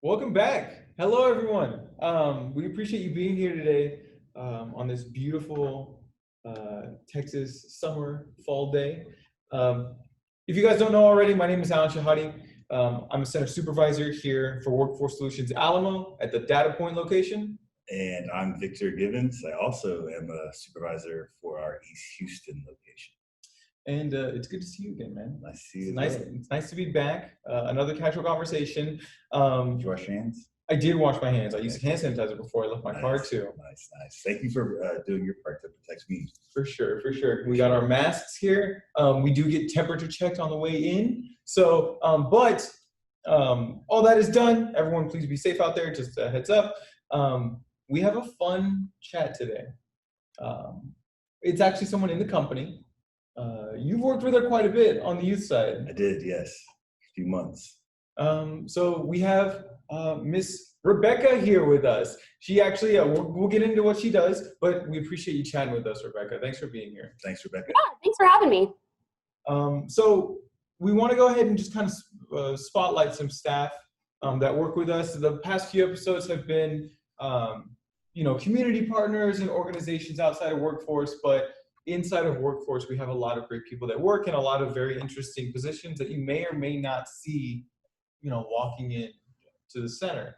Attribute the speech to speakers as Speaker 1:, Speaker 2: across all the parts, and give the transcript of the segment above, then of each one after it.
Speaker 1: Welcome back. Hello, everyone. We appreciate you being here today on this beautiful Texas summer fall day. If you guys don't know already, my name is Allan Shahadi. I'm a center supervisor here for Workforce Solutions Alamo at the Datapoint location.
Speaker 2: And I'm Victor Gibbons. I also am a supervisor for our East Houston location.
Speaker 1: And it's good to see you again, man.
Speaker 2: Nice to see you.
Speaker 1: It's nice to be back. Another casual conversation.
Speaker 2: Did you wash your hands?
Speaker 1: I did wash my hands. I used hand sanitizer before I left my car too.
Speaker 2: Nice. Thank you for doing your part to protect me.
Speaker 1: For sure. We got our masks here. We do get temperature checked on the way in. So, but all that is done. Everyone, please be safe out there. Just a heads up. We have a fun chat today. It's actually someone in the company. You've worked with her quite a bit on the youth side.
Speaker 2: I did, yes. A few months.
Speaker 1: So we have Miss Rebekah here with us. She actually, we'll get into what she does, but we appreciate you chatting with us, Rebekah. Thanks for being here.
Speaker 2: Thanks, Rebekah.
Speaker 3: Yeah, thanks for having me.
Speaker 1: So we want to go ahead and just kind of spotlight some staff that work with us. The past few episodes have been, community partners and organizations outside of workforce, but inside of workforce, we have a lot of great people that work in a lot of very interesting positions that you may or may not see, walking in to the center.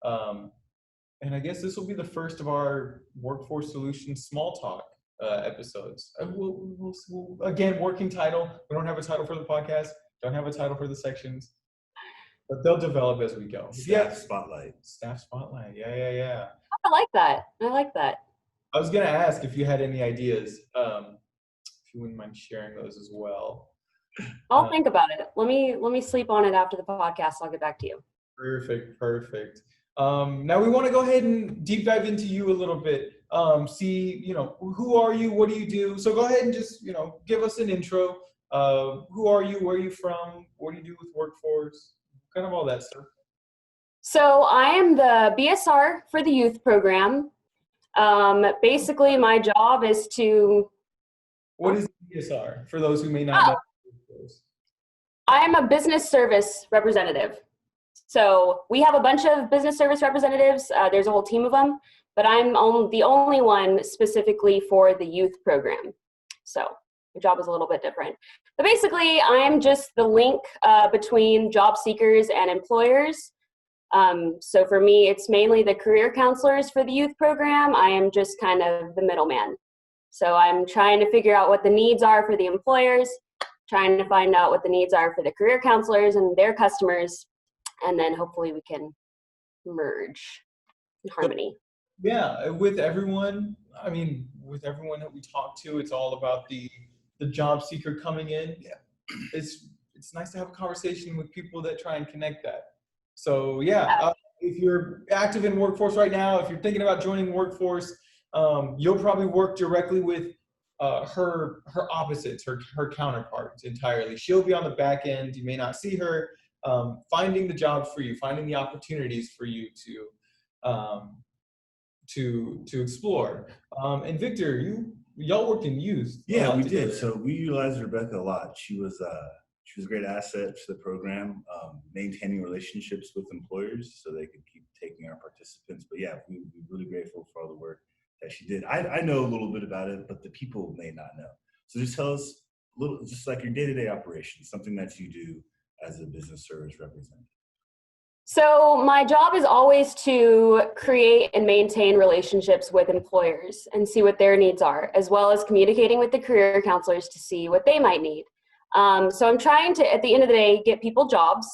Speaker 1: And I guess this will be the first of our Workforce Solutions small talk episodes. We'll again, working title. We don't have a title for the podcast. Don't have a title for the sections, but they'll develop as we go.
Speaker 2: Staff Spotlight.
Speaker 1: Staff Spotlight. Yeah.
Speaker 3: I like that.
Speaker 1: I was gonna ask if you had any ideas, if you wouldn't mind sharing those as well.
Speaker 3: I'll think about it. Let me sleep on it after the podcast. I'll get back to you.
Speaker 1: Perfect. Now we want to go ahead and deep dive into you a little bit. See, who are you? What do you do? So go ahead and just, give us an intro. Who are you? Where are you from? What do you do with workforce? Kind of all that stuff.
Speaker 3: So I am the BSR for the youth program. Basically, my job is to...
Speaker 1: What is BSR, for those who may not know?
Speaker 3: I'm a business service representative. So we have a bunch of business service representatives. There's a whole team of them, but I'm the only one specifically for the youth program. So my job is a little bit different. But basically, I'm just the link between job seekers and employers. So for me, it's mainly the career counselors for the youth program. I am just kind of the middleman. So I'm trying to figure out what the needs are for the employers, trying to find out what the needs are for the career counselors and their customers, and then hopefully we can merge in harmony.
Speaker 1: Yeah, with everyone that we talk to, it's all about the job seeker coming in.
Speaker 2: Yeah.
Speaker 1: It's nice to have a conversation with people that try and connect that. So yeah, if you're active in workforce right now, if you're thinking about joining workforce, you'll probably work directly with her opposites, her counterparts entirely. She'll be on the back end. You may not see her, finding the jobs for you, finding the opportunities for you to explore. And Victor, y'all worked in youth.
Speaker 2: Yeah, we did. So we utilized Rebekah a lot. She was a great asset to the program, maintaining relationships with employers so they could keep taking our participants. But yeah, we're really grateful for all the work that she did. I know a little bit about it, but the people may not know. So just tell us a little, just like your day-to-day operations, something that you do as a business service representative.
Speaker 3: So my job is always to create and maintain relationships with employers and see what their needs are, as well as communicating with the career counselors to see what they might need. So I'm trying to, at the end of the day, get people jobs,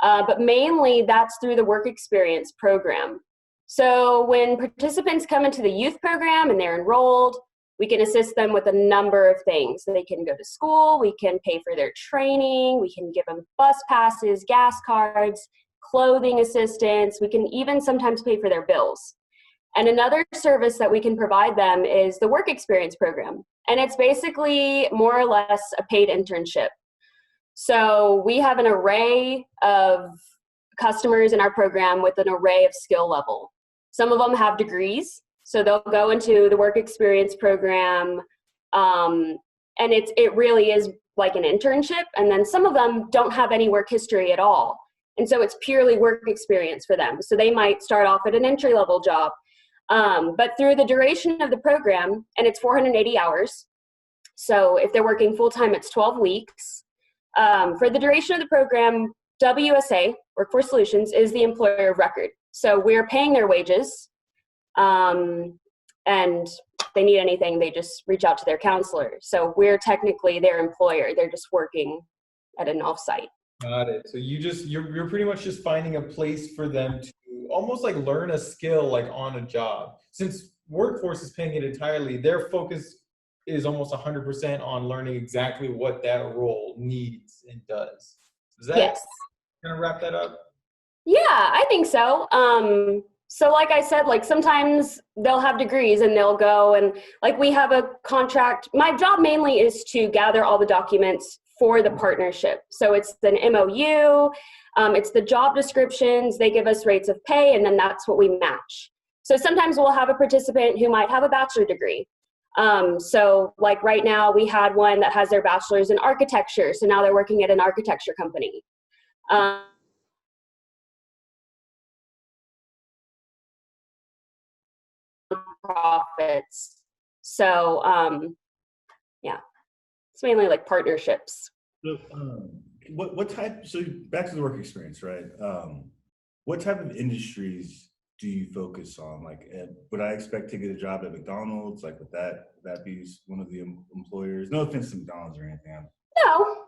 Speaker 3: but mainly that's through the work experience program. So when participants come into the youth program and they're enrolled, we can assist them with a number of things. They can go to school, we can pay for their training, we can give them bus passes, gas cards, clothing assistance, we can even sometimes pay for their bills. And another service that we can provide them is the work experience program. And it's basically more or less a paid internship. So we have an array of customers in our program with an array of skill level. Some of them have degrees, so they'll go into the work experience program, and it really is like an internship. And then some of them don't have any work history at all. And so it's purely work experience for them. So they might start off at an entry-level job. But through the duration of the program, and it's 480 hours, so if they're working full-time, it's 12 weeks. For the duration of the program, WSA, Workforce Solutions, is the employer of record. So we're paying their wages, and if they need anything, they just reach out to their counselor. So we're technically their employer. They're just working at an offsite.
Speaker 1: Got it. So you're pretty much just finding a place for them to almost like learn a skill like on a job. Since Workforce is paying it entirely, their focus is almost 100% on learning exactly what that role needs and does. Does that
Speaker 3: Yes.
Speaker 1: kind of wrap that up?
Speaker 3: Yeah, I think so. So like I said, like sometimes they'll have degrees and they'll go and like we have a contract. My job mainly is to gather all the documents for the partnership. So it's an MOU, it's the job descriptions, they give us rates of pay, and then that's what we match. So sometimes we'll have a participant who might have a bachelor degree. So like right now we had one that has their bachelor's in architecture. So now they're working at an architecture company. Profits. So yeah, it's mainly like partnerships.
Speaker 2: So, what type? So back to the work experience, right? What type of industries do you focus on? Like, would I expect to get a job at McDonald's? Like, would that be one of the employers? No offense to McDonald's or anything.
Speaker 3: No.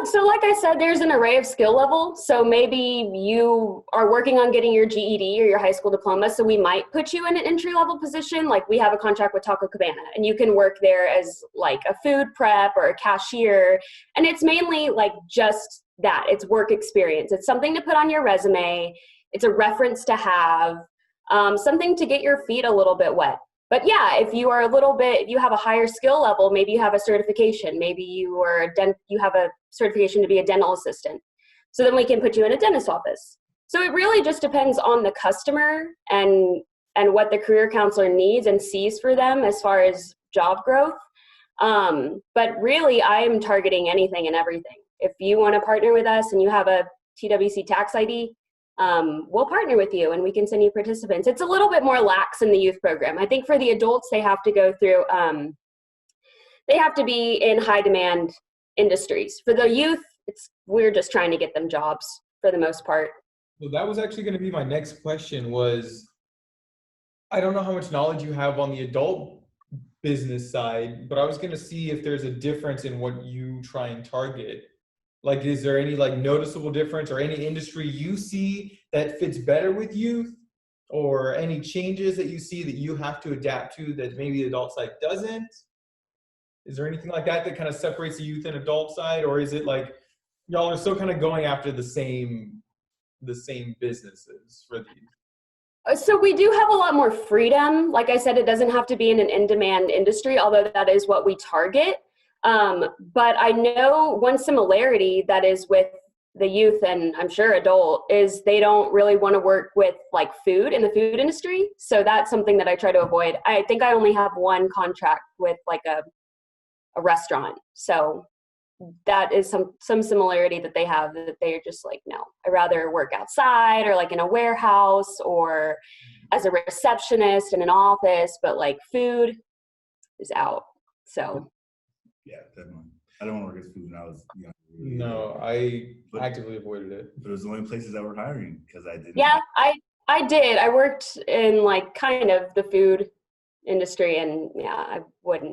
Speaker 3: So like I said, there's an array of skill level. So maybe you are working on getting your GED or your high school diploma. So we might put you in an entry level position. Like we have a contract with Taco Cabana and you can work there as like a food prep or a cashier. And it's mainly like just that. It's work experience. It's something to put on your resume. It's a reference to have, something to get your feet a little bit wet. But yeah, if you have a higher skill level, maybe you have a certification, maybe you have a certification to be a dental assistant. So then we can put you in a dentist's office. So it really just depends on the customer and what the career counselor needs and sees for them as far as job growth. But really, I'm targeting anything and everything. If you want to partner with us and you have a TWC tax ID, we'll partner with you and we can send you participants. It's a little bit more lax in the youth program. I think for the adults, they have to go through, they have to be in high demand industries. For the youth, we're just trying to get them jobs for the most part.
Speaker 1: Well, that was actually going to be my next question was, I don't know how much knowledge you have on the adult business side, but I was going to see if there's a difference in what you try and target. Like, is there any like noticeable difference or any industry you see that fits better with youth, or any changes that you see that you have to adapt to that maybe the adult side doesn't? Is there anything like that that kind of separates the youth and adult side, or is it like y'all are still kind of going after the same businesses for the youth?
Speaker 3: So we do have a lot more freedom. Like I said, it doesn't have to be in an in-demand industry, although that is what we target. But I know one similarity that is with the youth and I'm sure adult is they don't really want to work with like food in the food industry. So that's something that I try to avoid. I think I only have one contract with like a restaurant. So that is some similarity that they have, that they're just like, no, I'd rather work outside or like in a warehouse or as a receptionist in an office, but like food is out. So.
Speaker 2: Yeah, definitely. I don't want to work at food when I was young.
Speaker 1: No, I actively avoided it.
Speaker 2: But it was the only places that were hiring because I didn't.
Speaker 3: Yeah, I did. I worked in like kind of the food industry, and yeah,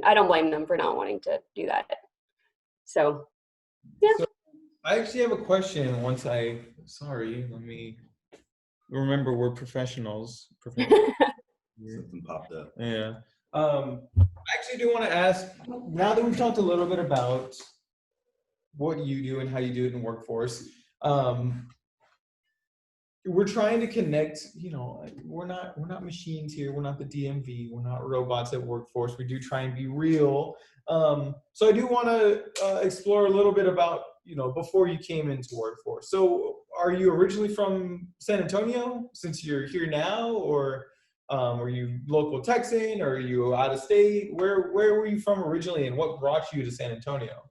Speaker 3: I don't blame them for not wanting to do that. So, yeah.
Speaker 1: So I actually have a question let me remember we're professionals.
Speaker 2: Something popped up.
Speaker 1: Yeah. I actually do want to ask, now that we've talked a little bit about what you do and how you do it in workforce, we're trying to connect, we're not machines here. We're not the DMV. We're not robots at workforce. We do try and be real. So I do want to explore a little bit about, before you came into workforce. So are you originally from San Antonio since you're here now, or were you local Texan, or are you out of state? Where were you from originally, and what brought you to San Antonio?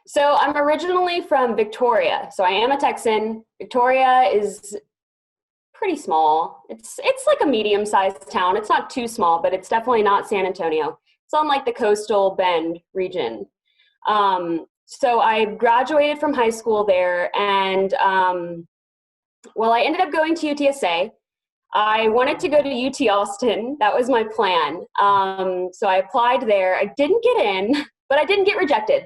Speaker 3: So I'm originally from Victoria. So I am a Texan. Victoria is pretty small. It's like a medium-sized town. It's not too small, but it's definitely not San Antonio. It's on like the coastal Bend region. So I graduated from high school there, and well, I ended up going to UTSA. I wanted to go to UT Austin. That was my plan. So I applied there. I didn't get in, but I didn't get rejected.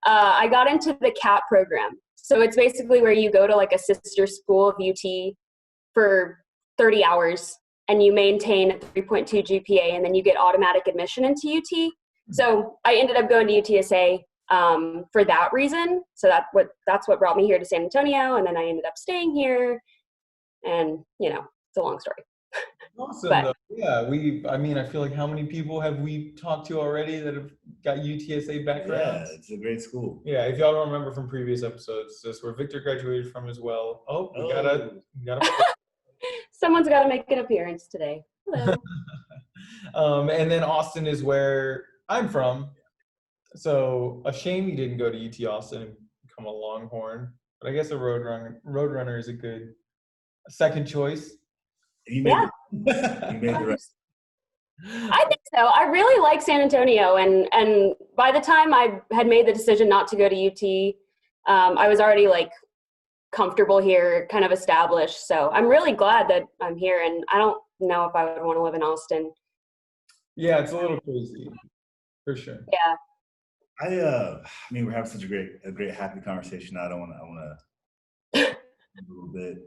Speaker 3: I got into the CAP program. So it's basically where you go to like a sister school of UT for 30 hours and you maintain a 3.2 GPA, and then you get automatic admission into UT. So I ended up going to UTSA for that reason. So that's what brought me here to San Antonio, and then I ended up staying here, and it's a long story.
Speaker 1: Awesome. But, yeah, I feel like how many people have we talked to already that have got UTSA backgrounds?
Speaker 2: Yeah, it's a great school.
Speaker 1: Yeah, if y'all don't remember from previous episodes, that's where Victor graduated from as well. Oh, we gotta
Speaker 3: Someone's got to make an appearance today. Hello.
Speaker 1: And then Austin is where I'm from. So a shame you didn't go to UT Austin and become a Longhorn. But I guess a Roadrunner is a good second choice.
Speaker 2: You made the right.
Speaker 3: I think so. I really like San Antonio, and by the time I had made the decision not to go to UT, I was already like comfortable here, kind of established. So I'm really glad that I'm here, and I don't know if I would want to live in Austin.
Speaker 1: Yeah, it's a little crazy, for sure.
Speaker 3: Yeah.
Speaker 2: We're having such a great happy conversation. I want to a little bit,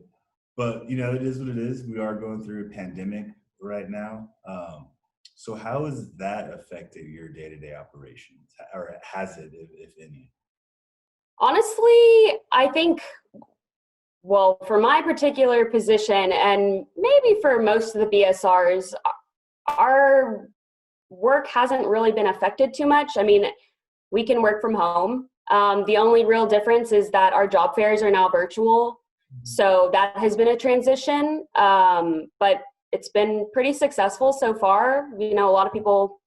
Speaker 2: but it is what it is. We are going through a pandemic right now. So how has that affected your day-to-day operations, or has it, if any?
Speaker 3: Honestly, I think, well, for my particular position, and maybe for most of the BSRs, our work hasn't really been affected too much. I mean, we can work from home. The only real difference is that our job fairs are now virtual. So that has been a transition, but it's been pretty successful so far. A lot of people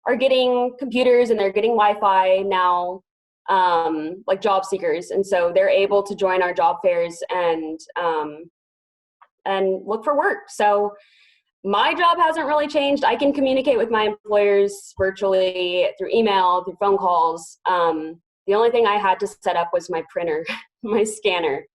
Speaker 3: are getting computers and they're getting Wi-Fi now, like job seekers. And so they're able to join our job fairs and look for work. So my job hasn't really changed. I can communicate with my employers virtually through email, through phone calls. The only thing I had to set up was my printer, my scanner.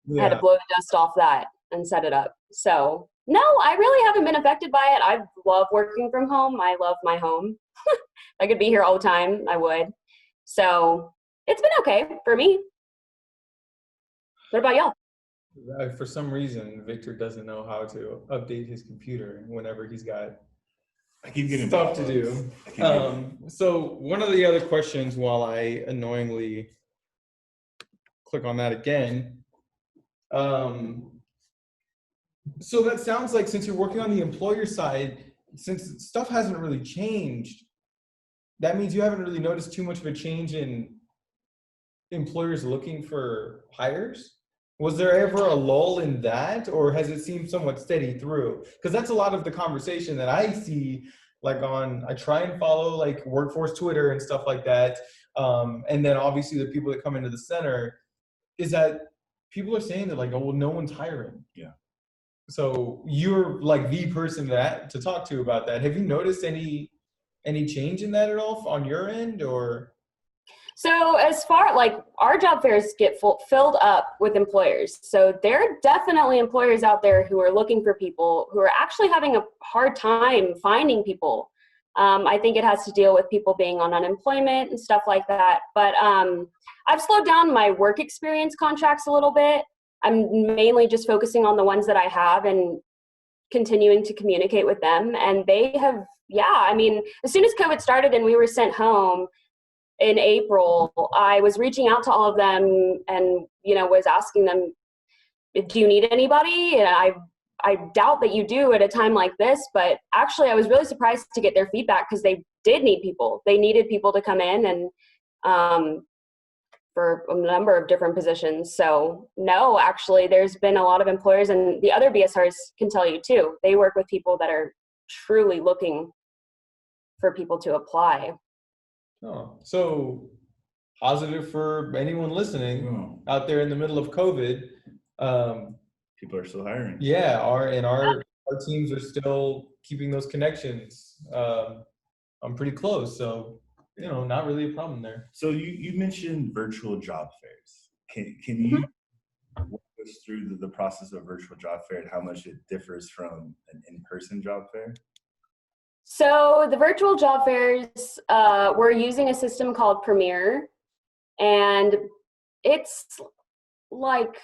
Speaker 3: Yeah. I had to blow the dust off that and set it up. So no, I really haven't been affected by it. I love working from home. I love my home. If I could be here all the time, I would. So it's been okay for me. What about y'all?
Speaker 1: For some reason, Victor doesn't know how to update his computer whenever he's got stuff to do. So one of the other questions, while I annoyingly click on that again, so that sounds like, since you're working on the employer side, since stuff hasn't really changed, that means you haven't really noticed too much of a change in employers looking for hires? Was there ever a lull in that, or has it seemed somewhat steady through? Because that's a lot of the conversation that I see, I try and follow like workforce Twitter and stuff like that. And then obviously the people that come into the center, is that people are saying that oh, well, no one's hiring.
Speaker 2: Yeah.
Speaker 1: So you're like the person to talk to about that. Have you noticed any change in that at all on your end, or?
Speaker 3: So as far our job fairs get filled up with employers. So there are definitely employers out there who are looking for people, who are actually having a hard time finding people. I think it has to deal with people being on unemployment and stuff like that. But I've slowed down my work experience contracts a little bit. I'm mainly just focusing on the ones that I have and continuing to communicate with them. And they have, as soon as COVID started and we were sent home in April, I was reaching out to all of them and, was asking them, do you need anybody? And I doubt that you do at a time like this, but actually I was really surprised to get their feedback, because they did need people. They needed people to come in and for a number of different positions. So no, actually there's been a lot of employers, and the other BSRs can tell you too, they work with people that are truly looking for people to apply.
Speaker 1: Oh, so positive for anyone listening
Speaker 2: Oh,
Speaker 1: out there in the middle of COVID.
Speaker 2: people are still hiring.
Speaker 1: Yeah, our teams are still keeping those connections. I'm pretty close, so not really a problem there.
Speaker 2: So you mentioned virtual job fairs. Can you walk us through the process of a virtual job fair and how much it differs from an in-person job fair?
Speaker 3: So the virtual job fairs, we're using a system called Premiere, and it's like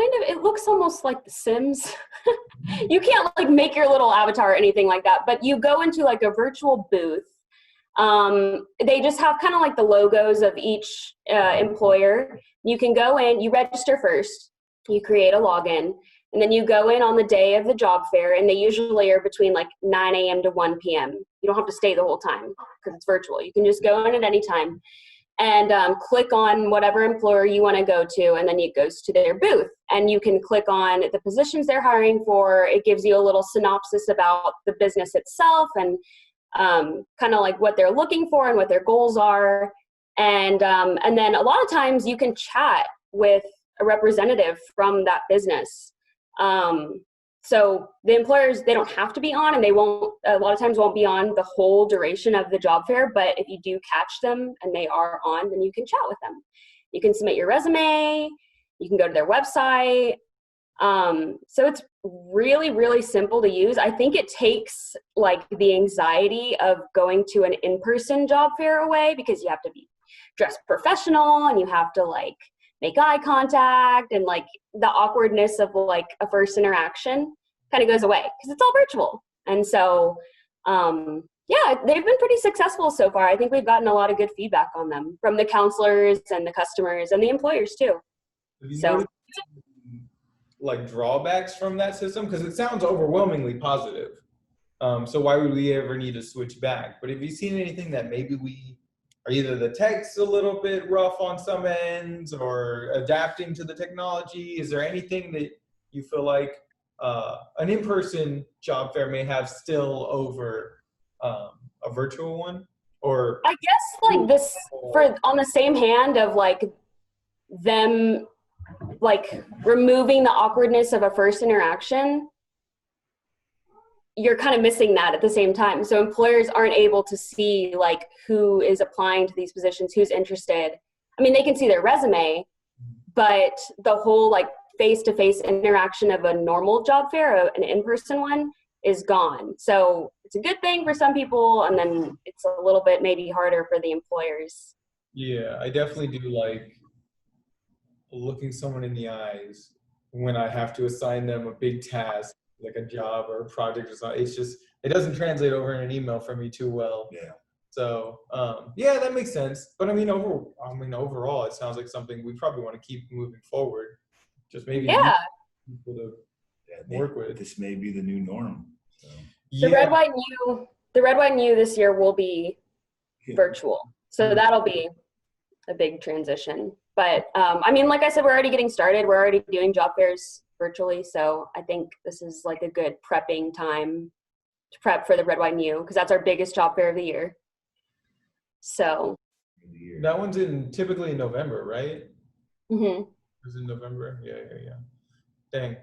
Speaker 3: it looks almost like The Sims. You can't like make your little avatar or anything like that, but you go into like a virtual booth. They just have kind of like the logos of each employer. You can go in, you register first, you create a login, and then you go in on the day of the job fair, and they usually are between like 9 a.m. to 1 p.m. You don't have to stay the whole time because it's virtual. You can just go in at any time and click on whatever employer you want to go to, and then it goes to their booth. And you can click on the positions they're hiring for. It gives you a little synopsis about the business itself and kind of like what they're looking for and what their goals are. And then a lot of times you can chat with a representative from that business. So the employers, they don't have to be on, and they won't, a lot of times won't be on the whole duration of the job fair, but if you do catch them and they are on, then you can chat with them. You can submit your resume, you can go to their website. So it's really, really simple to use. I think it takes like the anxiety of going to an in-person job fair away, because you have to be dressed professional and you have to like make eye contact, and like the awkwardness of like a first interaction kind of goes away because it's all virtual. And so, yeah, they've been pretty successful so far. I think we've gotten a lot of good feedback on them from the counselors and the customers and the employers too. So,
Speaker 1: like drawbacks from that system, because it sounds overwhelmingly positive. So why would we ever need to switch back? But have you seen anything that maybe we are either the tech's a little bit rough on some ends or adapting to the technology? Is there anything that you feel like an in-person job fair may have still over a virtual one? Or
Speaker 3: I guess like this, for on the same hand of like them like removing the awkwardness of a first interaction, you're kind of missing that at the same time. So employers aren't able to see like who is applying to these positions, who's interested. I mean, they can see their resume, but the whole like face-to-face interaction of a normal job fair, an in-person one, is gone. So it's a good thing for some people, and then it's a little bit maybe harder for the employers.
Speaker 1: Yeah, I definitely do like looking someone in the eyes when I have to assign them a big task, like a job or a project or something. It's just, it doesn't translate over in an email for me too well.
Speaker 2: Yeah.
Speaker 1: So, yeah, that makes sense. But I mean, overall, it sounds like something we probably want to keep moving forward. Just maybe people to work with.
Speaker 2: This may be the new norm. So.
Speaker 3: The red, white, and new this year will be virtual. So that'll be a big transition. But I mean, like I said, we're already getting started. We're already doing job fairs virtually. So I think this is like a good prepping time to prep for the red, white, and new, because that's our biggest job fair of the year. So
Speaker 1: that one's typically in November, right?
Speaker 3: Mm-hmm.
Speaker 1: It's in November. Yeah. Dang.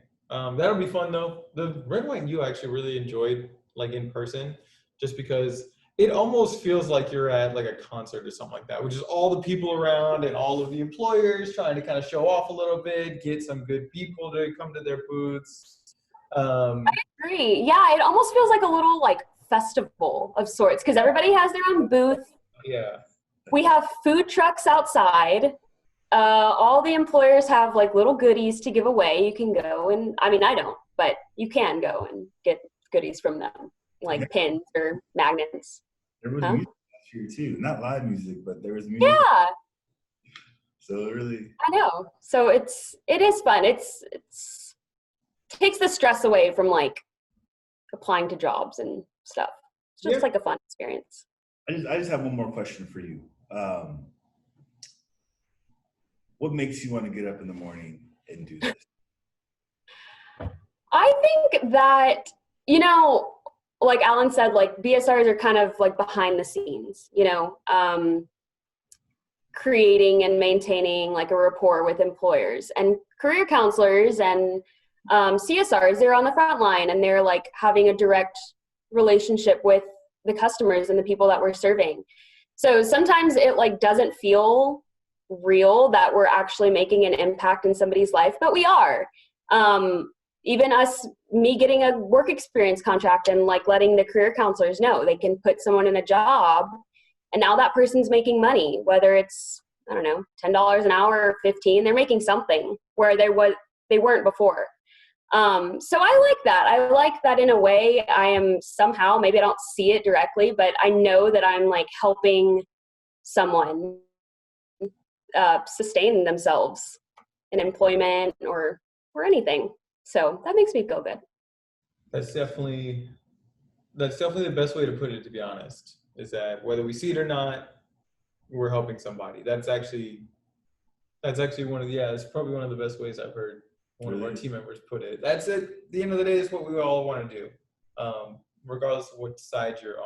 Speaker 1: That'll be fun though. The red, white, and you actually really enjoyed like in person, just because it almost feels like you're at like a concert or something like that, which is all the people around and all of the employers trying to kind of show off a little bit, get some good people to come to their booths. I
Speaker 3: agree. Yeah, it almost feels like a little like festival of sorts, because everybody has their own booth.
Speaker 1: Yeah.
Speaker 3: We have food trucks outside. All the employers have like little goodies to give away. You can go and, I mean, I don't, but you can go and get goodies from them, like pins or magnets.
Speaker 2: There was music last year too, not live music, but there was music.
Speaker 3: Yeah.
Speaker 2: So really.
Speaker 3: I know. So it is fun. It's takes the stress away from like applying to jobs and stuff. It's just like a fun experience.
Speaker 2: I just have one more question for you. What makes you want to get up in the morning and do this?
Speaker 3: I think that, like Allan said, like BSRs are kind of like behind the scenes, creating and maintaining like a rapport with employers. And career counselors and CSRs, they're on the front line, and they're like having a direct relationship with the customers and the people that we're serving. So sometimes it like doesn't feel real that we're actually making an impact in somebody's life, but we are. Even me getting a work experience contract and like letting the career counselors know they can put someone in a job, and now that person's making money, whether it's, I don't know, $10 an hour or 15, they're making something where they weren't before. So I like that. I like that in a way. I am somehow, maybe I don't see it directly, but I know that I'm like helping someone sustain themselves in employment or anything. So that makes me feel good.
Speaker 1: That's definitely the best way to put it, to be honest, is that whether we see it or not, we're helping somebody. That's actually one of the, it's probably one of the best ways I've heard one of our team members put it. That's it. At the end of the day, is what we all want to do, regardless of what side you're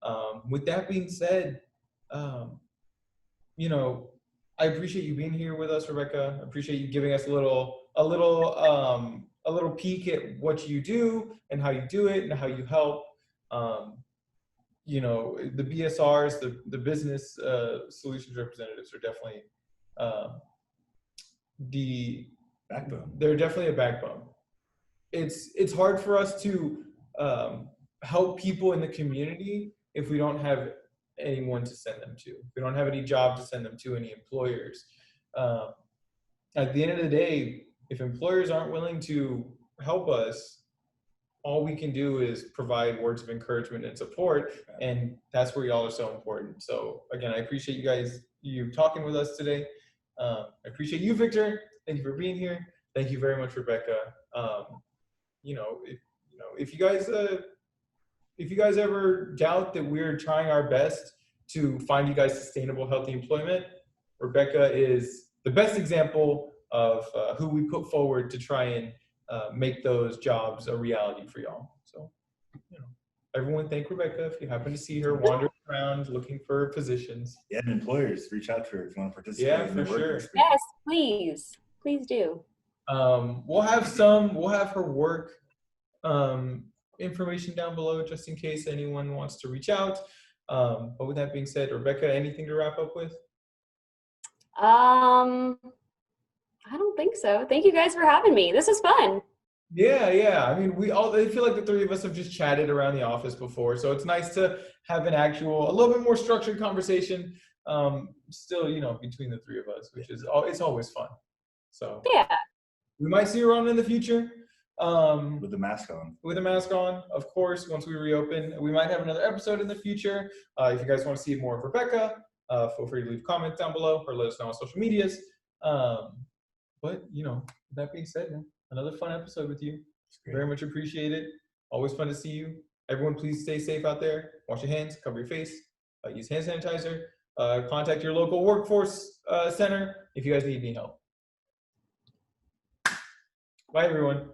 Speaker 1: on. With that being said, you know, I appreciate you being here with us, Rebekah. I appreciate you giving us a little peek at what you do and how you do it and how you help. You know, the BSRs, the business solutions representatives are definitely the backbone. They're definitely a backbone. It's hard for us to help people in the community if we don't have anyone to send them to. If we don't have any job to send them to, any employers. At the end of the day, if employers aren't willing to help us, all we can do is provide words of encouragement and support, and that's where y'all are so important. So again, I appreciate you talking with us today. I appreciate you, Victor. Thank you for being here. Thank you very much, Rebekah. If you guys ever doubt that we're trying our best to find you guys sustainable, healthy employment, Rebekah is the best example of who we put forward to try and make those jobs a reality for y'all. So, everyone thank Rebekah if you happen to see her wandering around looking for positions.
Speaker 2: Yeah, and employers, reach out to her if you want to participate.
Speaker 1: Yeah, for sure.
Speaker 3: Yes, please do.
Speaker 1: We'll have her work information down below just in case anyone wants to reach out. But with that being said, Rebekah, anything to wrap up with?
Speaker 3: I don't think so. Thank you guys for having me. This was fun.
Speaker 1: Yeah. I mean, I feel like the three of us have just chatted around the office before, so it's nice to have a little bit more structured conversation. Still, between the three of us, which is it's always fun. So
Speaker 3: yeah,
Speaker 1: we might see her on in the future.
Speaker 2: With the mask on.
Speaker 1: With a mask on, of course. Once we reopen, we might have another episode in the future. If you guys want to see more of Rebekah, feel free to leave comments down below or let us know on social medias. But with that being said, man, another fun episode with you. Very much appreciate it. Always fun to see you. Everyone, please stay safe out there. Wash your hands, cover your face, use hand sanitizer. Contact your local workforce center if you guys need any help. Bye, everyone.